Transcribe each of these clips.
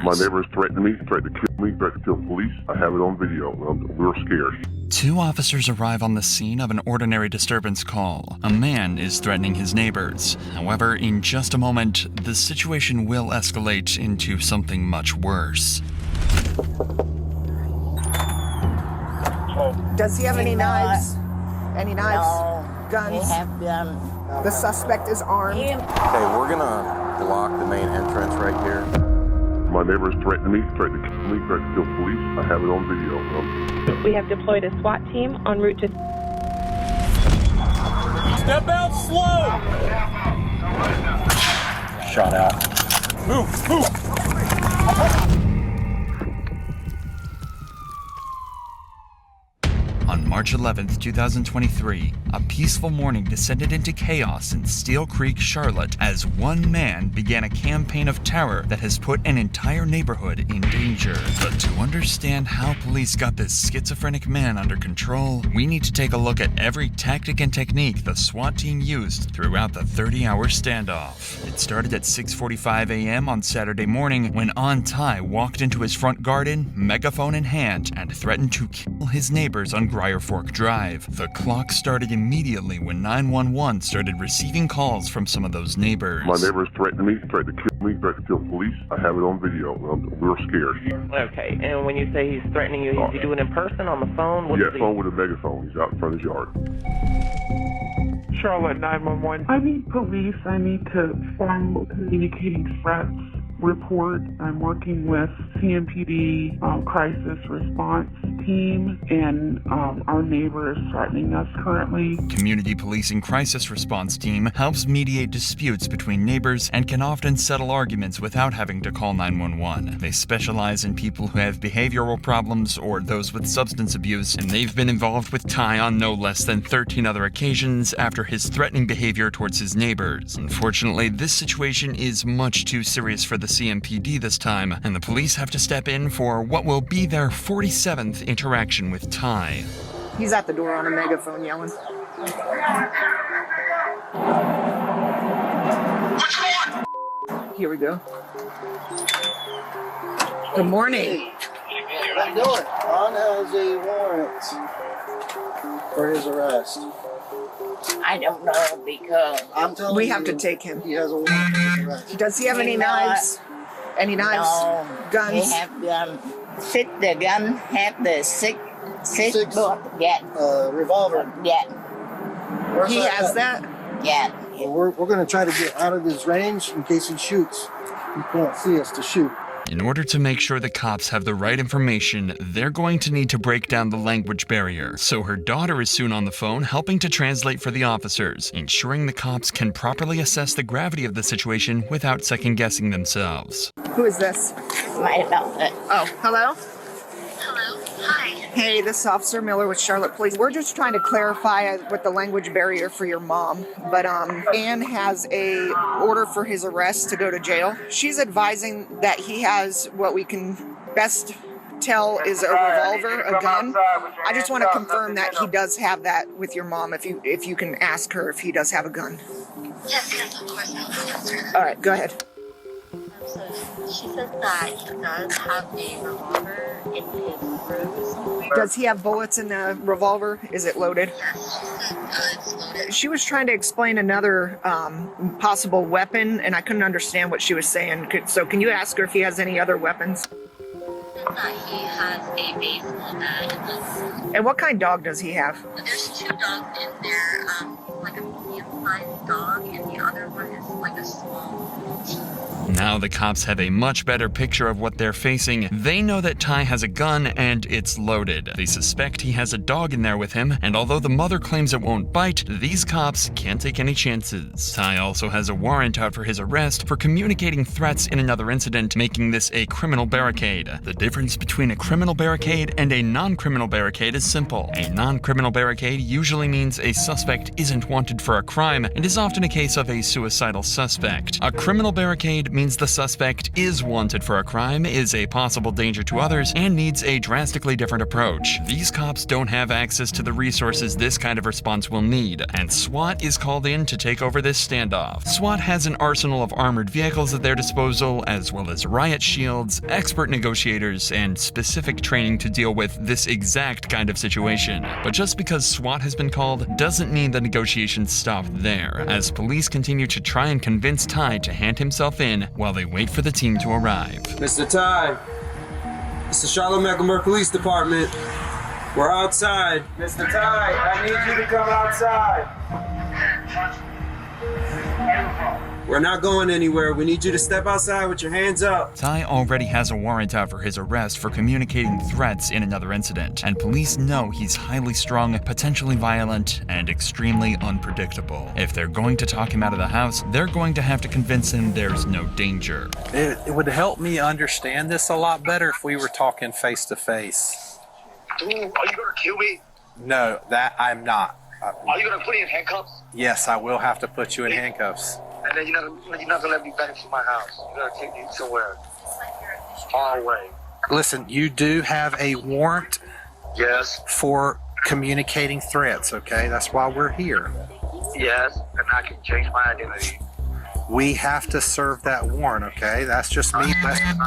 neighbors. My neighbor is threatening me, threatened to kill me, threatened to kill the police. I have it on video. We're scared. 2 officers arrive on the scene of an ordinary disturbance call. A man is threatening his neighbors. However, in just a moment, the situation will escalate into something much worse. Does he have any knives? Any knives? No, Guns? They have guns. The suspect is armed. Okay, we're gonna block the main entrance right here. My neighbor is threatening me, threatened to kill me, threatened to kill the police. I have it on video. We have deployed a SWAT team en route to... Step out slow! Shot out. Move! On March 11th, 2023, a peaceful morning descended into chaos in Steel Creek, Charlotte, as one man began a campaign of terror that has put an entire neighborhood in danger. But to understand how police got this schizophrenic man under control, we need to take a look at every tactic and technique the SWAT team used throughout the 30-hour standoff. It started at 6:45 a.m. on Saturday morning when Ty walked into his front garden, megaphone in hand, and threatened to kill his neighbors on Briar Fork Drive. The clock started immediately when 911 started receiving calls from some of those neighbors. My neighbor is threatening me, threatened to kill me, threatened to kill the police. I have it on video. We're scared. Okay, and when you say he's threatening you, is he doing it in person, on the phone? Yeah, phone with a megaphone. He's out in front of his yard. Charlotte 911. I need police. I need to file communicating threats report. I'm working with CMPD crisis response team, and our neighbor is threatening us currently. Community Policing Crisis Response Team helps mediate disputes between neighbors and can often settle arguments without having to call 911. They specialize in people who have behavioral problems or those with substance abuse, and they've been involved with Ty on no less than 13 other occasions after his threatening behavior towards his neighbors. Unfortunately, this situation is much too serious for the CMPD this time, and the police have to step in for what will be their 47th interaction with Ty. He's at the door on a megaphone yelling. Here we go. Good morning. How you doing? Ron has a warrant for his arrest. I don't know because I'm telling We you, have to take him. He has a warrant for his arrest. Does he have any knives? Any knives? no, Guns? They have guns. The gun have the six bullet. Yeah, Revolver. yeah, Where's He that has at? that? yeah. Well, we're going to try to get out of his range in case he shoots. He can't see us to shoot. In order to make sure the cops have the right information, they're going to need to break down the language barrier. So her daughter is soon on the phone helping to translate for the officers, ensuring the cops can properly assess the gravity of the situation without second-guessing themselves. Who is this? My daughter. Oh, hello? Hello. Hi. Hey, this is Officer Miller with Charlotte Police. We're just trying to clarify with the language barrier for your mom, but Ann has a order for his arrest to go to jail. She's advising that he has what we can best tell is a revolver, a gun. I just want to confirm that he does have that with your mom. If you can ask her if he does have a gun. Yes, of course. I'll answer that. All right, go ahead. So she says that he does have a revolver in his room. Does he have bullets in the revolver? Is it loaded? Yes, she said it's loaded. She was trying to explain another possible weapon, and I couldn't understand what she was saying. So can you ask her if he has any other weapons? That he has a baseball bat in this room. And what kind of dog does he have? There's 2 dogs in there. Like a medium-sized dog, and the other one is like a small Maltese. Now the cops have a much better picture of what they're facing. They know that Ty has a gun and it's loaded. They suspect he has a dog in there with him, and although the mother claims it won't bite, these cops can't take any chances. Ty also has a warrant out for his arrest for communicating threats in another incident, making this a criminal barricade. The difference between a criminal barricade and a non-criminal barricade is simple. A non-criminal barricade usually means a suspect isn't wanted for a crime and is often a case of a suicidal suspect. A criminal barricade means the suspect is wanted for a crime, is a possible danger to others, and needs a drastically different approach. These cops don't have access to the resources this kind of response will need, and SWAT is called in to take over this standoff. SWAT has an arsenal of armored vehicles at their disposal, as well as riot shields, expert negotiators, and specific training to deal with this exact kind of situation. But just because SWAT has been called doesn't mean the negotiations stop there, as police continue to try and convince Ty to hand himself in while they wait for the team to arrive. Mr. Ty, it's the Charlotte-Mecklenburg Police Department. We're outside. Mr. Ty, I need you to come outside. We're not going anywhere. We need you to step outside with your hands up. Ty already has a warrant out for his arrest for communicating threats in another incident, and police know he's highly strung, potentially violent, and extremely unpredictable. If they're going to talk him out of the house, they're going to have to convince him there's no danger. It would help me understand this a lot better if we were talking face to face. Ooh, are you gonna kill me? No, that I'm not. Are you gonna put me in handcuffs? Yes, I will have to put you in handcuffs. And then you're not gonna let me back into my house. You're gonna take me somewhere far away. Listen, you do have a warrant. Yes. For communicating threats, okay? That's why we're here. Yes, and I can change my identity. We have to serve that warrant, okay? That's just me. My name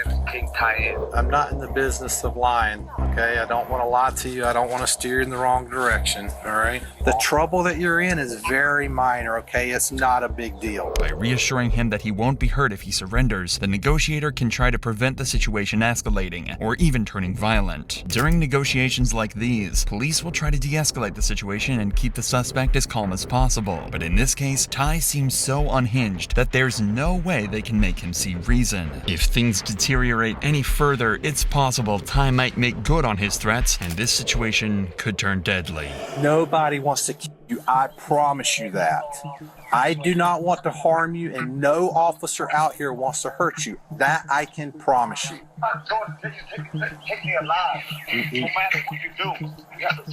is King Tyen. I'm not in the business of lying, okay? I don't want to lie to you. I don't want to steer you in the wrong direction, all right? The trouble that you're in is very minor, okay? It's not a big deal. By reassuring him that he won't be hurt if he surrenders, the negotiator can try to prevent the situation escalating, or even turning violent. During negotiations like these, police will try to de-escalate the situation and keep the suspect as calm as possible. But in this case, Ty seems so unhinged that there's no way they can make him see reason. If things deteriorate any further, it's possible Ty might make good on his threats, and this situation could turn deadly. Nobody wants to kill you, I promise you that. I do not want to harm you, and no officer out here wants to hurt you. That I can promise you. Take me alive. No matter what you do, you have to.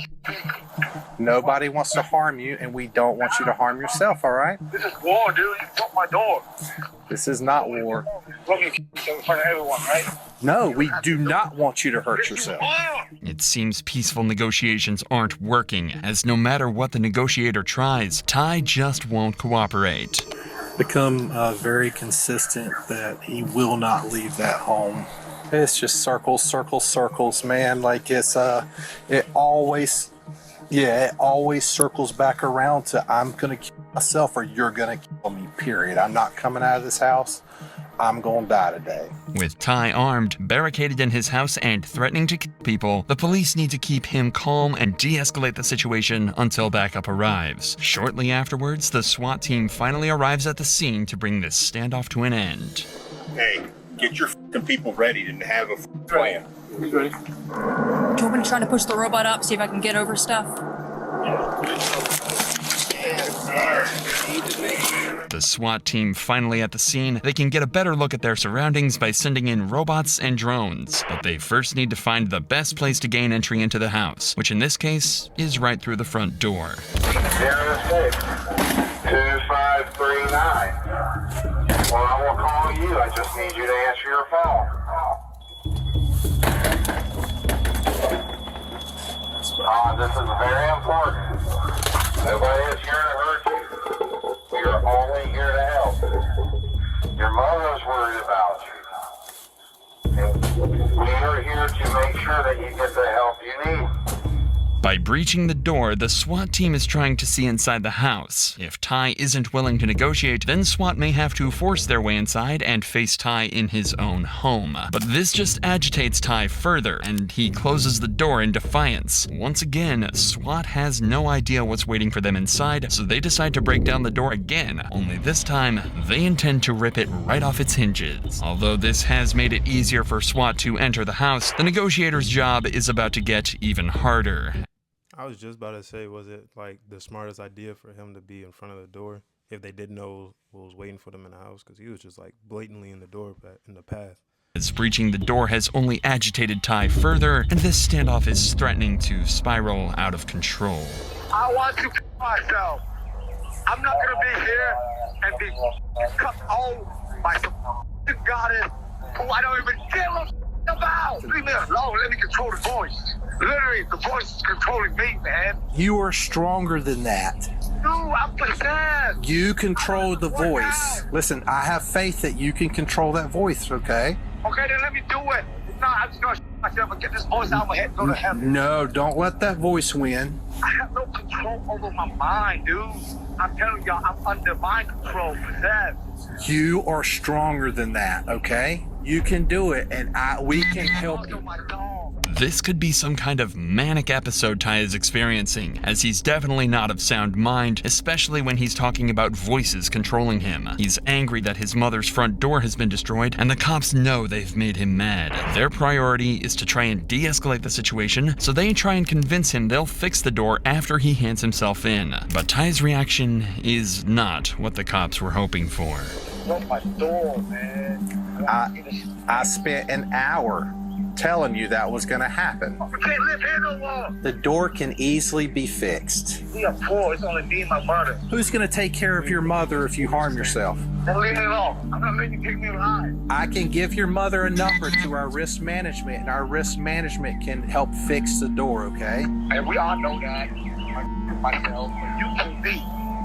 Nobody wants to harm you, and we don't want you to harm yourself, all right? This is war, dude. You broke my door. This is not war. You broke me in front of everyone, right? No, we do not want you to hurt yourself. It seems peaceful negotiations aren't working, as no matter what the negotiator tries, Ty just won't cooperate. Become very consistent that he will not leave that home. It's just circles, circles, circles, man. Like it always circles back around to I'm gonna kill myself or you're gonna kill me, period. I'm not coming out of this house. I'm gonna die today. With Ty armed, barricaded in his house, and threatening to kill people, the police need to keep him calm and de-escalate the situation until backup arrives. Shortly afterwards, the SWAT team finally arrives at the scene to bring this standoff to an end. Hey, get your f***ing people ready to have a plan. You ready? Do you want me to try to push the robot up, see if I can get over stuff? The SWAT team finally at the scene, they can get a better look at their surroundings by sending in robots and drones. But they first need to find the best place to gain entry into the house, which in this case is right through the front door. 2539. Well, I will call you. I just need you to answer your phone. This is very important. Nobody is here to hurt you. We are only here to help. Your mother's worried about you. And we are here to make sure that you get the help you need. By breaching the door, the SWAT team is trying to see inside the house. If Ty isn't willing to negotiate, then SWAT may have to force their way inside and face Ty in his own home. But this just agitates Ty further, and he closes the door in defiance. Once again, SWAT has no idea what's waiting for them inside, so they decide to break down the door again, only this time, they intend to rip it right off its hinges. Although this has made it easier for SWAT to enter the house, the negotiator's job is about to get even harder. I was just about to say, was it like the smartest idea for him to be in front of the door if they didn't know what was waiting for them in the house? Because he was just like blatantly in the door, in the path. As breaching the door has only agitated Ty further, and this standoff is threatening to spiral out of control. I want to myself. I'm not gonna be here and be cut all by some goddess who I don't even give a about. Leave me alone. Let me control the voice. Literally, the voice is controlling me, man. You are stronger than that. Dude, I'm possessed. You control the voice. Listen, I have faith that you can control that voice, okay? Okay, then let me do it. No, I'm just gonna myself and get this voice out of my head and go to heaven. No, don't let that voice win. I have no control over my mind, dude. I'm telling y'all, I'm under mind control, possessed. You are stronger than that, okay? You can do it, and we can help you. This could be some kind of manic episode Ty is experiencing, as he's definitely not of sound mind, especially when he's talking about voices controlling him. He's angry that his mother's front door has been destroyed, and the cops know they've made him mad. Their priority is to try and de-escalate the situation, so they try and convince him they'll fix the door after he hands himself in. But Ty's reaction is not what the cops were hoping for. Broke my door, man. I spent an hour telling you that was going to happen. I can't live here no more. The door can easily be fixed. We are poor. It's only me and my mother. Who's going to take care of your mother if you harm yourself? Don't leave me alone. I'm not letting you take me alive. I can give your mother a number to our risk management, and our risk management can help fix the door, okay? And we all know that. Myself, but you can be.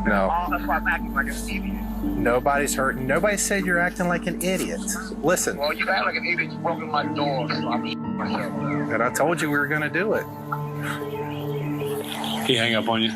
No. That's why I'm acting like an idiot. Nobody's hurting. Nobody said you're acting like an idiot. Listen. Well, you act like an idiot. You broke in my door, so I'm myself. And I told you we were going to do it. He hang up on you.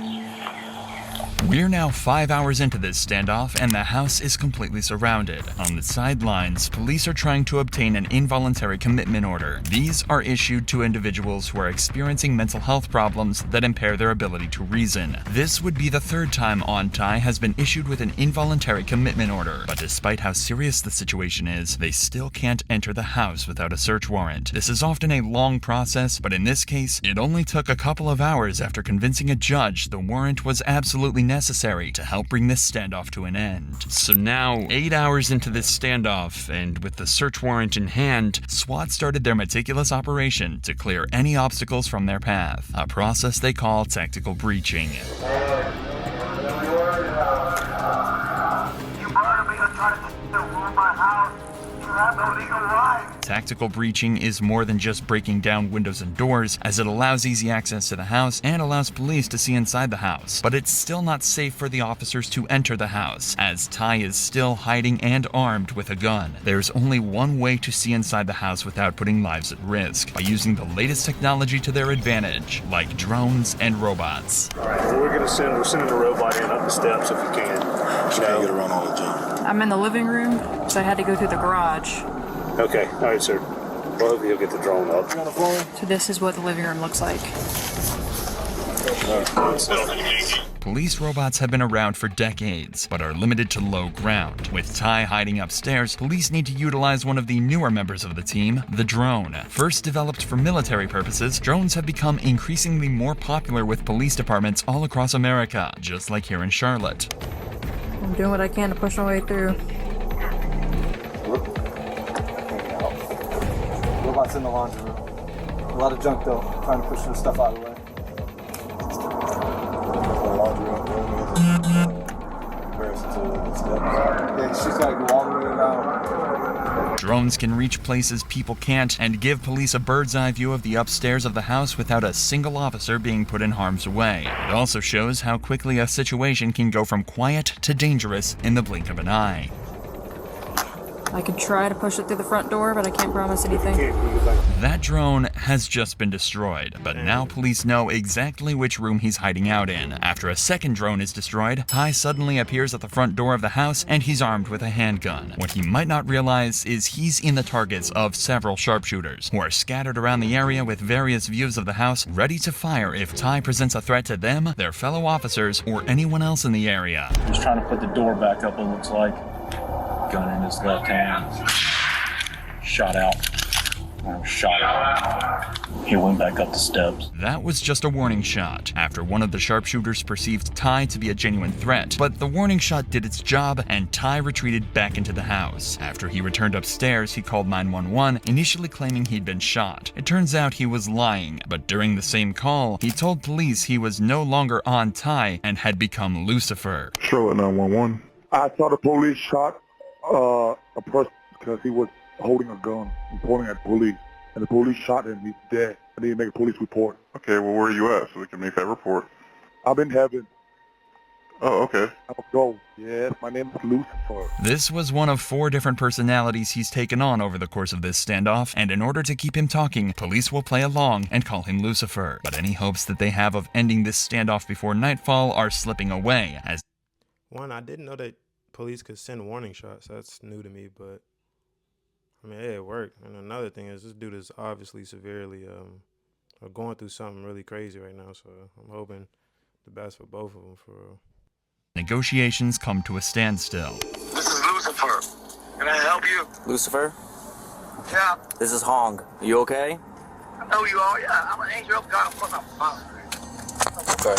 We're now 5 hours into this standoff, and the house is completely surrounded. On the sidelines, police are trying to obtain an involuntary commitment order. These are issued to individuals who are experiencing mental health problems that impair their ability to reason. This would be the third time Ty has been issued with an involuntary commitment order. But despite how serious the situation is, they still can't enter the house without a search warrant. This is often a long process, but in this case, it only took a couple of hours after convincing a judge the warrant was absolutely necessary to help bring this standoff to an end. So now, 8 hours into this standoff, and with the search warrant in hand, SWAT started their meticulous operation to clear any obstacles from their path, a process they call tactical breaching. You murdered me to try to ruin my house. You have no legal right. Tactical breaching is more than just breaking down windows and doors, as it allows easy access to the house and allows police to see inside the house. But it's still not safe for the officers to enter the house, as Ty is still hiding and armed with a gun. There's only one way to see inside the house without putting lives at risk, by using the latest technology to their advantage, like drones and robots. Alright, well, we're sending a robot in up the steps if you can. She can't get around all the junk. I'm in the living room, so I had to go through the garage. Okay, all right, sir. Well, hopefully you'll get the drone up. So this is what the living room looks like. Police robots have been around for decades, but are limited to low ground. With Ty hiding upstairs, police need to utilize one of the newer members of the team, the drone. First developed for military purposes, drones have become increasingly more popular with police departments all across America, just like here in Charlotte. I'm doing what I can to push my way through. Robots in the laundry room. A lot of junk though, trying to push some stuff out of the way. Yeah, she's got to go all the way around. Drones can reach places people can't and give police a bird's eye view of the upstairs of the house without a single officer being put in harm's way. It also shows how quickly a situation can go from quiet to dangerous in the blink of an eye. I could try to push it through the front door, but I can't promise anything. That drone has just been destroyed, but now police know exactly which room he's hiding out in. After a second drone is destroyed, Ty suddenly appears at the front door of the house and he's armed with a handgun. What he might not realize is he's in the targets of several sharpshooters, who are scattered around the area with various views of the house, ready to fire if Ty presents a threat to them, their fellow officers, or anyone else in the area. He's trying to put the door back up, it looks like. Gun in his left hand. Shot out. Shot out. He went back up the steps. That was just a warning shot, after one of the sharpshooters perceived Ty to be a genuine threat. But the warning shot did its job, and Ty retreated back into the house. After he returned upstairs, he called 911, initially claiming he'd been shot. It turns out he was lying, but during the same call, he told police he was no longer on Ty and had become Lucifer. Charlotte 911. I saw the police shot a person because he was holding a gun and pointing at police. And the police shot him. He's dead. I need to make a police report. Okay, well, where are you at so we can make that report? I'm in heaven. Oh, okay. I'll go. Yes, my name is Lucifer. This was one of 4 different personalities he's taken on over the course of this standoff, and in order to keep him talking, police will play along and call him Lucifer. But any hopes that they have of ending this standoff before nightfall are slipping away, as... One, I didn't know that police could send warning shots. That's new to me, but I mean, it worked. And another thing is this dude is obviously severely going through something really crazy right now, so I'm hoping the best for both of them for real. Negotiations come to a standstill. This is Lucifer. Can I help you? Lucifer? Yeah. This is Hong. Are you okay? I know you are. Yeah, I'm an angel of God. Of course I'm fine. Okay.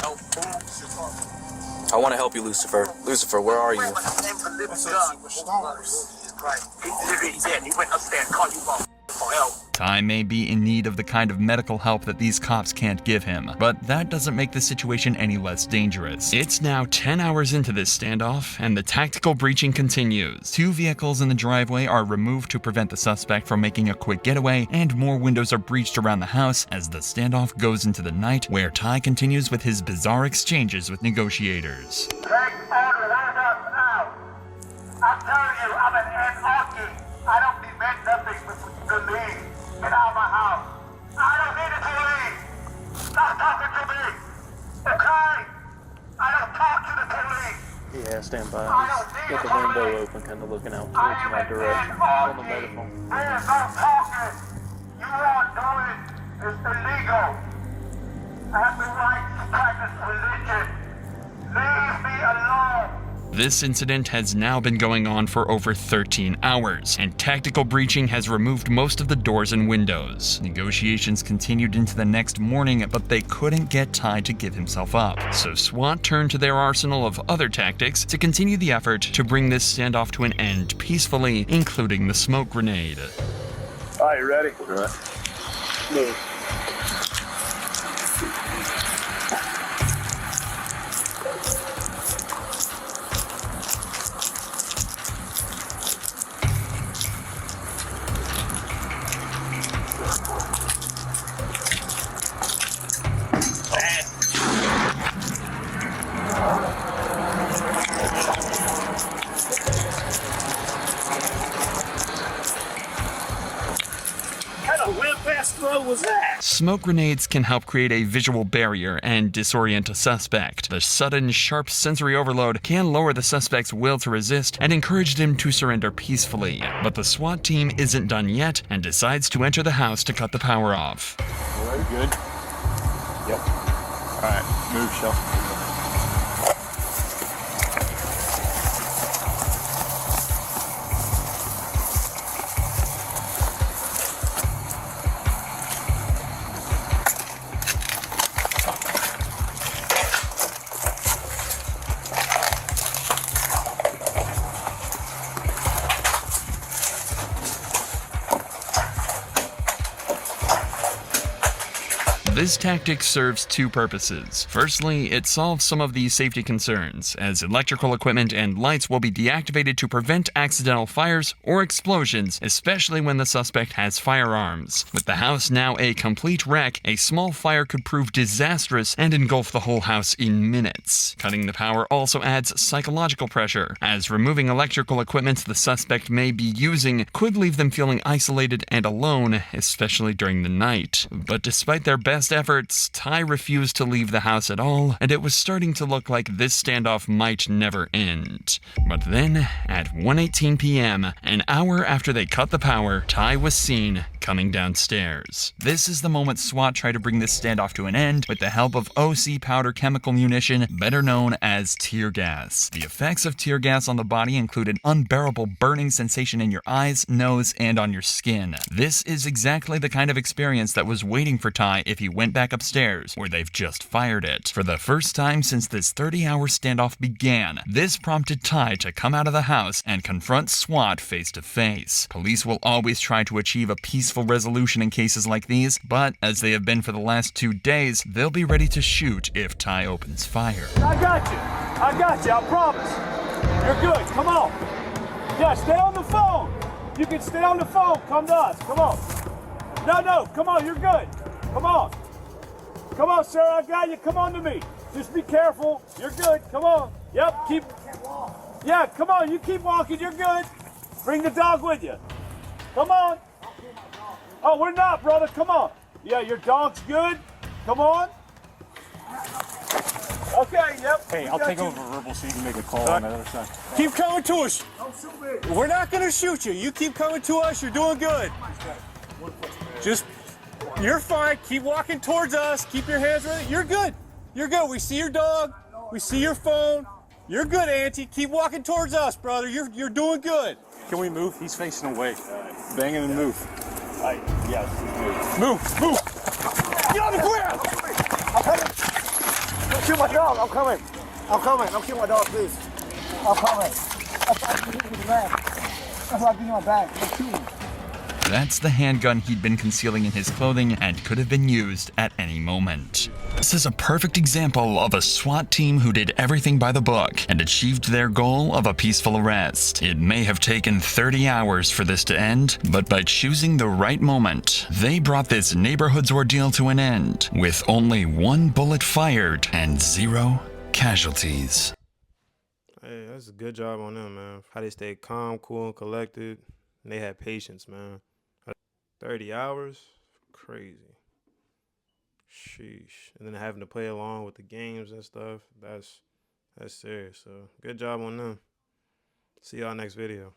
I want to help you, Lucifer. Lucifer, where are you? My name's the living God. Right. He's dead. He went upstairs and called you off for help. Ty may be in need of the kind of medical help that these cops can't give him, but that doesn't make the situation any less dangerous. It's now 10 hours into this standoff, and the tactical breaching continues. 2 vehicles in the driveway are removed to prevent the suspect from making a quick getaway, and more windows are breached around the house as the standoff goes into the night, where Ty continues with his bizarre exchanges with negotiators. Take all the windows out. I'm telling you, I'm an anarchy. I don't demand nothing to leave. Get out of my house. I don't need it to leave. Stop talking to me. Okay? I don't talk to the police. Yeah, stand by. Got the window open, kind of looking out towards my direction. On the megaphone. There's no talking. You won't do it. It's illegal. I have the right to practice religion. Leave me alone. This incident has now been going on for over 13 hours, and tactical breaching has removed most of the doors and windows. Negotiations continued into the next morning, but they couldn't get Ty to give himself up. So SWAT turned to their arsenal of other tactics to continue the effort to bring this standoff to an end peacefully, including the smoke grenade. All right, you ready? All right. Move. What was that? Smoke grenades can help create a visual barrier and disorient a suspect. The sudden, sharp sensory overload can lower the suspect's will to resist and encourage him to surrender peacefully. But the SWAT team isn't done yet and decides to enter the house to cut the power off. All right, good. Yep. All right, move, Shell. This tactic serves 2 purposes. Firstly, it solves some of the safety concerns, as electrical equipment and lights will be deactivated to prevent accidental fires or explosions, especially when the suspect has firearms. With the house now a complete wreck, a small fire could prove disastrous and engulf the whole house in minutes. Cutting the power also adds psychological pressure, as removing electrical equipment the suspect may be using could leave them feeling isolated and alone, especially during the night. But despite their best efforts, Ty refused to leave the house at all, and it was starting to look like this standoff might never end. But then, at 1:18 p.m., an hour after they cut the power, Ty was seen coming downstairs. This is the moment SWAT tried to bring this standoff to an end with the help of OC powder chemical munition, better known as tear gas. The effects of tear gas on the body include an unbearable burning sensation in your eyes, nose, and on your skin. This is exactly the kind of experience that was waiting for Ty if he went back upstairs, where they've just fired it. For the first time since this 30-hour standoff began, this prompted Ty to come out of the house and confront SWAT face to face. Police will always try to achieve a peaceful resolution in cases like these, but as they have been for the last 2 days, they'll be ready to shoot if Ty opens fire. I got you, I promise. You're good, come on. Yeah, stay on the phone. You can stay on the phone. Come to us. Come on. No, come on. You're good. Come on. Come on, sir. I got you. Come on to me. Just be careful. You're good. Come on. Yep. Yeah, come on. You keep walking. You're good. Bring the dog with you. Come on. Oh, we're not, brother. Come on. Yeah, your dog's good. Come on. Okay, yep. Hey, I'll take over verbal so you can make a call on the other side. Keep coming to us. We're not going to shoot you. You keep coming to us. You're doing good. Just, you're fine. Keep walking towards us. Keep your hands ready. You're good. You're good. We see your dog. We see your phone. You're good, Auntie. Keep walking towards us, brother. You're doing good. Can we move? He's facing away. Bang him and move. Yes. Move. Get on the ground. I'm coming. Don't kill my dog. I'm coming. Don't kill my dog, please. I'm coming. That's why I give you the bag. That's why I give you my bag. Don't kill me. That's the handgun he'd been concealing in his clothing and could have been used at any moment. This is a perfect example of a SWAT team who did everything by the book and achieved their goal of a peaceful arrest. It may have taken 30 hours for this to end, but by choosing the right moment, they brought this neighborhood's ordeal to an end with only 1 bullet fired and 0 casualties. Hey, that's a good job on them, man. How they stayed calm, cool, and collected. And they had patience, man. 30 hours? Crazy. Sheesh. And then having to play along with the games and stuff. That's serious. So good job on them. See y'all next video.